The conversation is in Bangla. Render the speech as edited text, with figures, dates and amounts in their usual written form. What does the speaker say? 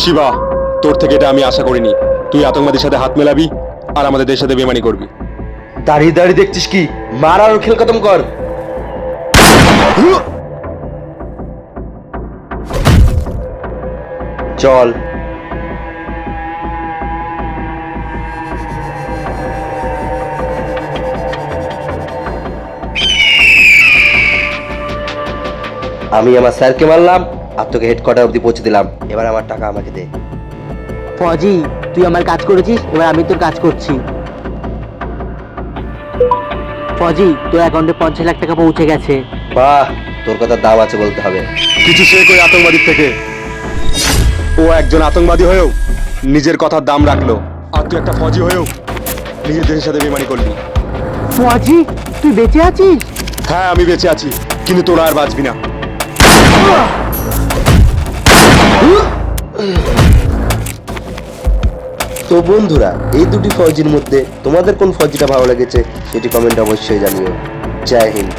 শিবা, তোর থেকে এটা আমি আশা করিনি। তুই আতঙ্কবাদীর সাথে হাত মেলাবি আর আমাদের দেশের সাথে বেমানি করবি। দাঁড়িয়ে দাঁড়িয়ে দেখছিস কি? মার আর খেল খতম কর। চল। আমি আমার স্যারকে মারলাম আর তোকে হেডকোয়ার্টার অবধি পৌঁছে দিলাম। এবার আমার টাকা আমাকে দে। ফজি, তুই আমার কাজ করেছিস, এবার আমি তোর কাজ করছি। ফজি, তোর অ্যাকাউন্টে 50 লাখ টাকা পৌঁছে গেছে। বাহ, তোর কথা দাম আছে বলতে হবে। কিছু শেখ ওই আতঙ্কবাদীর থেকে। ও একজন আতঙ্কবাদী হয়েও নিজের কথার দাম রাখলো, আর তুই একটা ফৌজি হয়েও নিজের দেশের সাথে বেমানি করলি। ফজি, তুই বেঁচে আছিস? হ্যাঁ, আমি বেঁচে আছি, কিন্তু তোরা আর বাঁচবি না। তো বন্ধুরা, এই দুটি ফৌজির মধ্যে তোমাদের কোন ফৌজিটা ভালো লেগেছে সেটি কমেন্টে অবশ্যই জানিও। জয় হিন্দ।